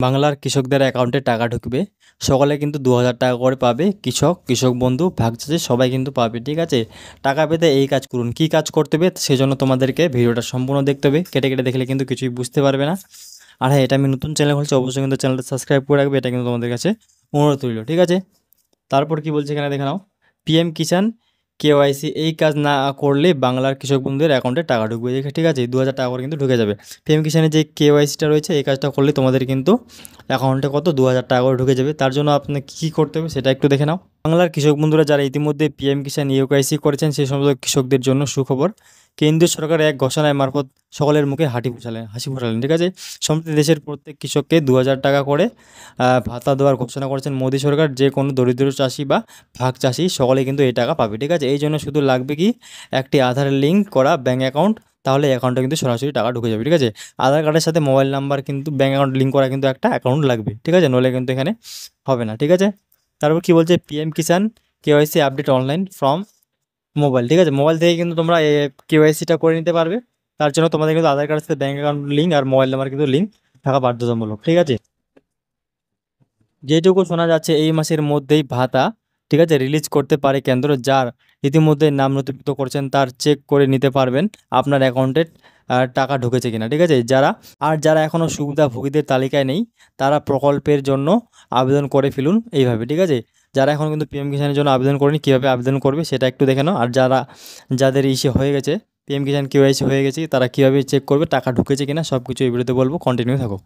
বাংলার কৃষকদের অ্যাকাউন্টে টাকা ঢুকবে। সকলে কিন্তু ২,০০০ টাকা করে পাবে। কৃষক বন্ধু, ভাগ চাষি সবাই কিন্তু পাবে, ঠিক আছে? টাকা পেতে এই কাজ করুন। কী কাজ করতে হবে সেজন্য তোমাদেরকে ভিডিওটা সম্পূর্ণ দেখতে হবে। কেটে কেটে দেখলে কিন্তু কিছুই বুঝতে পারবে না। আর হ্যাঁ, এটা আমি নতুন চ্যানেল খুলছি, অবশ্যই কিন্তু চ্যানেলটা সাবস্ক্রাইব করে রাখবে। এটা কিন্তু তোমাদের কাছে অনুরোধ রইল, ঠিক আছে? তারপর কি বলছে এখানে দেখে নাও। পিএম কিষাণ কেওয়াইসি এই কাজ না করলে বাংলার কৃষক বন্ধুদের অ্যাকাউন্টে টাকা ঢুকবে, ঠিক আছে? ২,০০০ টাকা করে কিন্তু ঢুকে যাবে। পিএম কিষাণের যে কেওয়াইসিটা রয়েছে এই কাজটা করলে তোমাদের কিন্তু অ্যাকাউন্টে কত ২,০০০ টাকা করে ঢুকে যাবে। তার জন্য আপনাকে কী করতে হবে সেটা একটু দেখে নাও। বাংলার কৃষক বন্ধুরা যারা ইতিমধ্যে পিএম কিষাণ ইউকেআইসি করেছেন সেই সমস্ত কৃষকদের জন্য সুখবর। কেন্দ্রীয় সরকারের এক ঘোষণায় মারফত সকলের মুখে হাসি ফোটালেন, ঠিক আছে? সম্প্রতি দেশের প্রত্যেক কৃষককে ২,০০০ টাকা করে ভাতা দেওয়ার ঘোষণা করেছেন মোদী সরকার। যে কোনো দরিদ্র চাষি বা ভাগ চাষি সকলে কিন্তু এই টাকা পাবে, ঠিক আছে? এই জন্য শুধু লাগবে কি একটি আধার লিঙ্ক করা ব্যাঙ্ক অ্যাকাউন্ট, তাহলে অ্যাকাউন্টে কিন্তু সরাসরি টাকা ঢুকে যাবে, ঠিক আছে? আধার কার্ডের সাথে মোবাইল নাম্বার কিন্তু ব্যাঙ্ক অ্যাকাউন্ট লিঙ্ক করা কিন্তু একটা অ্যাকাউন্ট লাগবে, ঠিক আছে? নইলে কিন্তু এখানে হবে না, ঠিক আছে? তারপর কি বলছে, PM Kisan KYC update online from mobile, ঠিক আছে? মোবাইল থেকে কিন্তু তোমরা কেওয়াইসিটা করে নিতে পারবে। তার জন্য তোমাদের কিন্তু আধার কার্ডের সাথে ব্যাঙ্ক অ্যাকাউন্ট লিঙ্ক আর মোবাইল নাম্বার কিন্তু লিঙ্ক থাকা বাধ্যতামূলক, ঠিক আছে? যেটুকু শোনা যাচ্ছে এই মাসের মধ্যেই ভাতা, ঠিক আছে, রিলিজ করতে পারে কেন্দ্র। যার ইতিমধ্যে নাম নথিভুক্ত করেছেন তার চেক করে নিতে পারবেন আপনার অ্যাকাউন্টে টাকা ঢুকেছে কিনা, ঠিক আছে? যারা এখনও সুবিধাভোগীদের তালিকায় নেই তারা প্রকল্পের জন্য আবেদন করে ফেলুন এইভাবে, ঠিক আছে? যারা এখন কিন্তু পিএম কিষাণের জন্য আবেদন করেনি কীভাবে আবেদন করবে সেটা একটু দেখে নাও। আর যাদের হয়ে গেছে, পিএম কিষাণ কেওয়াইসি হয়ে গেছে, তারা কীভাবে চেক করবে টাকা ঢুকেছে কিনা সব কিছু এই ভিডিওতে বলবো, কন্টিনিউ থাকো।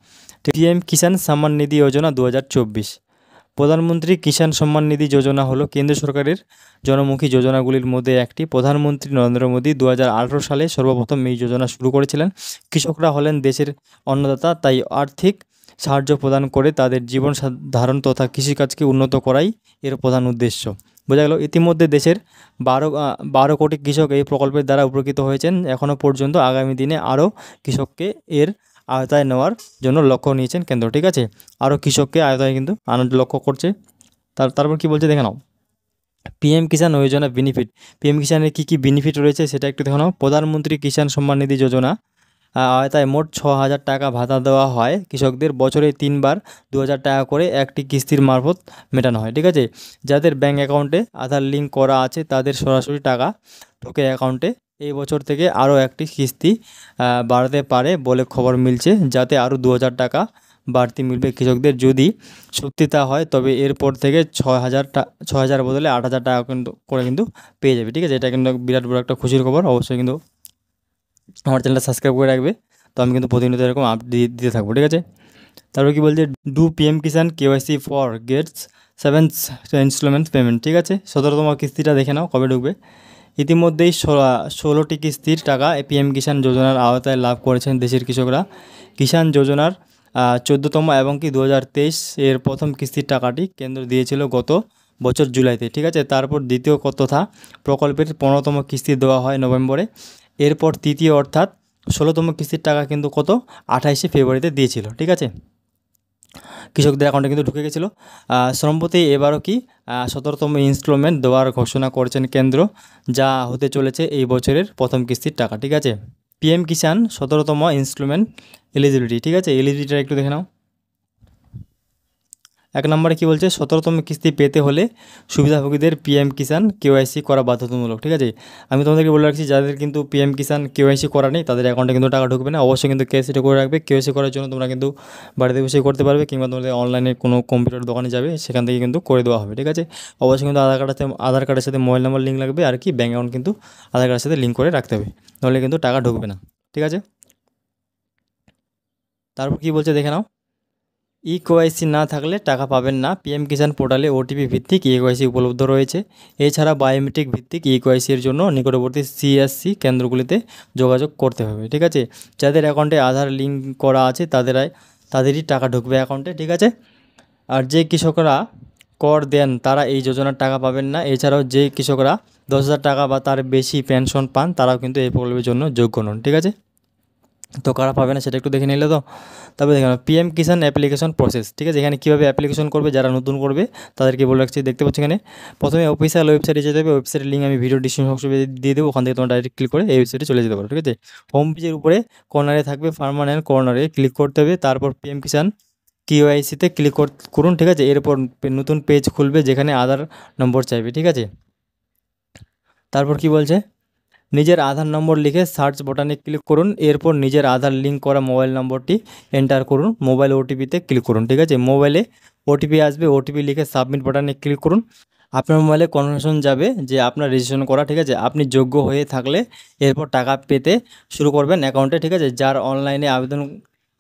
পিএম কিষাণ সম্মান নিধি যোজনা ২০২৪। প্রধানমন্ত্রী কিষাণ সম্মান নিধি যোজনা হলো কেন্দ্র সরকারের জনমুখী যোজনাগুলির মধ্যে একটি। প্রধানমন্ত্রী নরেন্দ্র মোদী ২০১৮ সালে সর্বপ্রথম এই যোজনা শুরু করেছিলেন। কৃষকরা হলেন দেশের অন্নদাতা, তাই আর্থিক সাহায্য প্রদান করে তাদের জীবন ধারণ তথা কৃষিকাজকে উন্নত করাই এর প্রধান উদ্দেশ্য। বোঝা গেল। ইতিমধ্যে দেশের ১২ কোটি কৃষক এই প্রকল্পের দ্বারা উপকৃত হয়েছেন। এখনও পর্যন্ত আগামী দিনে আরও কৃষককে এর আওতায় নেওয়ার জন্য লক্ষ্য নিয়েছেন কেন্দ্র, ঠিক আছে? আরও কৃষককে আওতায় কিন্তু আনার লক্ষ্য করছে। তারপর কী বলছে দেখে নাও। পিএম কিষাণ যোজনা বেনিফিট। পিএম কিষাণের কী কী বেনিফিট রয়েছে সেটা একটু দেখে নাও। প্রধানমন্ত্রী কিষাণ সম্মান নিধি যোজনা আওতায় মোট ৬,০০০ টাকা ভাতা দেওয়া হয় কৃষকদের। বছরে ৩ বার ২,০০০ টাকা করে একটি কিস্তির মারফত মেটানো হয়, ঠিক আছে? যাদের ব্যাঙ্ক অ্যাকাউন্টে আধার লিঙ্ক করা আছে তাদের সরাসরি টাকা ঢোকে অ্যাকাউন্টে। এই বছর থেকে আরও একটি কিস্তি বাড়তে পারে বলে খবর মিলছে, যাতে আরও ২,০০০ টাকা বাড়তি মিলবে কৃষকদের। যদি সত্যি তা হয় তবে এরপর থেকে ৬,০০০ বদলে ৮,০০০ টাকা কিন্তু পেয়ে যাবে, ঠিক আছে? এটা কিন্তু বিরাট বড় একটা খুশির খবর। অবশ্যই কিন্তু আমার চ্যানেলটা সাবস্ক্রাইব করে রাখবে, তো আমি কিন্তু প্রতিনিয়ত এরকম আপডেট দিতে থাকবো, ঠিক আছে? তারপর কি বলছে, do PM Kisan KYC for gets 7th installment payment, ঠিক আছে? ১৭তম কিস্তিটা দেখে নাও কবে ঢুকবে। ইতিমধ্যেই ১৬টি কিস্তির টাকা পিএম কিষাণ যোজনার আওতায় লাভ করেছেন দেশের কৃষকরা। কিষাণ যোজনার 14তম এবং ২০২৩ এর প্রথম কিস্তির টাকাটি কেন্দ্র দিয়েছিল গত বছর জুলাইতে, ঠিক আছে? তারপর দ্বিতীয় তথা প্রকল্পের 15তম কিস্তি দেওয়া হয় নভেম্বরে। এরপর তৃতীয় অর্থাৎ 16তম কিস্তির টাকা কিন্তু 28শে ফেব্রুয়ারিতে দিয়েছিল, ঠিক আছে? কৃষকদের অ্যাকাউন্টে কিন্তু ঢুকে গেছিলো। সম্প্রতি এবারও 17তম ইনস্টলমেন্ট দেওয়ার ঘোষণা করেছেন কেন্দ্র, যা হতে চলেছে এই বছরের প্রথম কিস্তির টাকা, ঠিক আছে? পিএম কিষাণ 17তম ইনস্টলমেন্ট এলিজিবিলিটি, ঠিক আছে? এলিজিবিলিটিটা একটু দেখে নাও। 1 নম্বরে কী বলছে, 17তম কিস্তি পেতে হলে সুবিধাভোগীদের পিএম কিষাণ কেওয়াইসি করা বাধ্যতামূলক, ঠিক আছে? আমি তোমাদেরকে বলে রাখছি, যাদের কিন্তু পিএম কিষাণ কেওয়াইসি করা নেই তাদের অ্যাকাউন্টে কিন্তু টাকা ঢুকবে না। অবশ্যই কিন্তু কেওয়াইসিটা করে রাখবে। কেওয়াইসি করার জন্য তোমরা কিন্তু বাড়িতে বসে করতে পারবে, কিংবা তোমাদের অনলাইনে কোনো কম্পিউটার দোকানে যাবে, সেখান থেকে কিন্তু করে দেওয়া হবে, ঠিক আছে? অবশ্যই কিন্তু আধার কার্ডের সাথে মোবাইল নাম্বার লিঙ্ক লাগবে, আর কি ব্যাঙ্ক অ্যাকাউন্ট কিন্তু আধার কার্ডের সাথে লিঙ্ক করে রাখতে হবে, নাহলে কিন্তু টাকা ঢুকবে না, ঠিক আছে? তারপর কী বলছে দেখে নাও। ইকেওয়াইসি না থাকলে টাকা পাবেন না। পিএম কিষাণ পোর্টালে ওটিপি ভিত্তিক ইকেওয়াইসি উপলব্ধ রয়েছে। এছাড়া বায়োমেট্রিক ভিত্তিক ইকেওয়াইসির জন্য নিকটবর্তী সিএসসি কেন্দ্রগুলিতে যোগাযোগ করতে হবে, ঠিক আছে? যাদের অ্যাকাউন্টে আধার লিঙ্ক করা আছে তাদেরই টাকা ঢুকবে অ্যাকাউন্টে, ঠিক আছে? আর যে কৃষকরা কর দেন তারা এই যোজনার টাকা পাবেন না। এছাড়াও যে কৃষকরা 10,000 টাকা বা তার বেশি পেনশন পান তারাও কিন্তু এই প্রকল্পের জন্য যোগ্য নন, ঠিক আছে? তো কারা পাবে না সেটা একটু দেখে নিলে। তো তারপরে দেখে নাও পিএম কিষাণ অ্যাপ্লিকেশন প্রসেস, ঠিক আছে? এখানে কীভাবে অ্যাপ্লিকেশন করবে যারা নতুন করবে তাদেরকে বলে রাখছি। দেখতে পাচ্ছি এখানে প্রথমে অফিসিয়াল ওয়েবসাইটে যেতে হবে। ওয়েবসাইটের লিঙ্ক আমি ভিডিও ডিসক্রিপশন বক্সে দিয়ে দেবো, ওখান থেকে তোমরা ডাইরেক্ট ক্লিক করে এই ওয়েবসাইটে চলে যেতে পারো, ঠিক আছে? হোম পেজের উপরে কর্নারে থাকবে পার্মানেন্ট, কর্নারে ক্লিক করতে হবে। তারপর পিএম কিষাণ কেওয়াইসিতে ক্লিক করুন, ঠিক আছে। এরপর নতুন পেজ খুলবে যেখানে আধার নম্বর চাইবে, ঠিক আছে। তারপর কি বলছে, নিজের আধার নম্বর লিখে সার্চ বাটনে ক্লিক করুন। এরপর নিজের আধার লিঙ্ক করা মোবাইল নম্বরটি এন্টার করুন। মোবাইল ওটিপিতে ক্লিক করুন, ঠিক আছে। মোবাইলে ওটিপি আসবে, ওটিপি লিখে সাবমিট বাটনে ক্লিক করুন। আপনার মোবাইলে কনফার্মেশন যাবে যে আপনার রেজিস্ট্রেশন করা, ঠিক আছে। আপনি যোগ্য হয়ে থাকলে এরপর টাকা পেতে শুরু করবেন অ্যাকাউন্টে, ঠিক আছে। যার অনলাইনে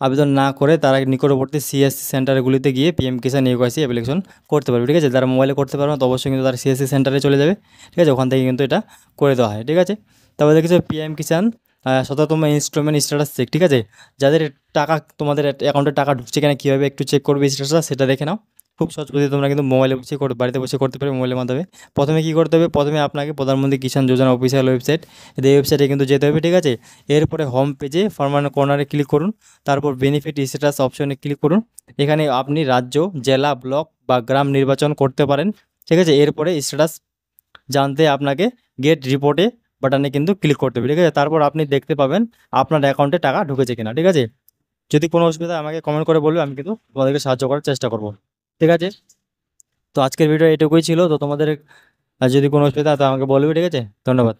আবেদন না করে তারা নিকটবর্তী সিএসসি সেন্টারগুলিতে গিয়ে পিএম কিষাণ ইউআইসি অ্যাপ্লিকেশন করতে পারবে, ঠিক আছে। যারা মোবাইলে করতে পারবে না তো অবশ্যই কিন্তু তারা সিএসসি সেন্টারে চলে যাবে, ঠিক আছে। ওখান থেকে কিন্তু এটা করে দেওয়া হয়, ঠিক আছে। তারপরে দেখেছো পিএম কিষাণ 17তম ইনস্টলমেন্ট স্ট্যাটাস চেক, ঠিক আছে। যাদের টাকা তোমাদের অ্যাকাউন্টে টাকা ঢুকছে কিনা কীভাবে একটু চেক করবে স্ট্যাটাসটা সেটা দেখে নাও। খুব সহজ পদ্ধতি, তোমরা কিন্তু মোবাইলে বসে বাড়িতে বসে করতে পারবে মোবাইলের মাধ্যমে। প্রথমে কী করতে হবে, প্রথমে আপনাকে প্রধানমন্ত্রী কিষাণ যোজনা অফিসিয়াল ওয়েবসাইট, এই ওয়েবসাইটে কিন্তু যেতে হবে, ঠিক আছে। এরপরে হোম পেজে ফার্মার কর্নারে ক্লিক করুন। তারপর বেনিফিট স্ট্যাটাস অপশনে ক্লিক করুন। এখানে আপনি রাজ্য, জেলা, ব্লক বা গ্রাম নির্বাচন করতে পারেন, ঠিক আছে। এরপরে স্ট্যাটাস জানতে আপনাকে গেট রিপোর্টে বাটনে কিন্তু ক্লিক করতে হবে, ঠিক আছে। তারপর আপনি দেখতে পাবেন আপনার অ্যাকাউন্টে টাকা ঢুকেছে কিনা, ঠিক আছে। যদি কোনো অসুবিধা আমাকে কমেন্ট করে বলবে, আমি কিন্তু তোমাদেরকে সাহায্য করার চেষ্টা করব, ঠিক আছে। তো আজকের ভিডিও এটুকুই ছিল। তো তোমাদের যদি কোনো অসুবিধা হয় তো আমাকে বলবে, ঠিক আছে। ধন্যবাদ।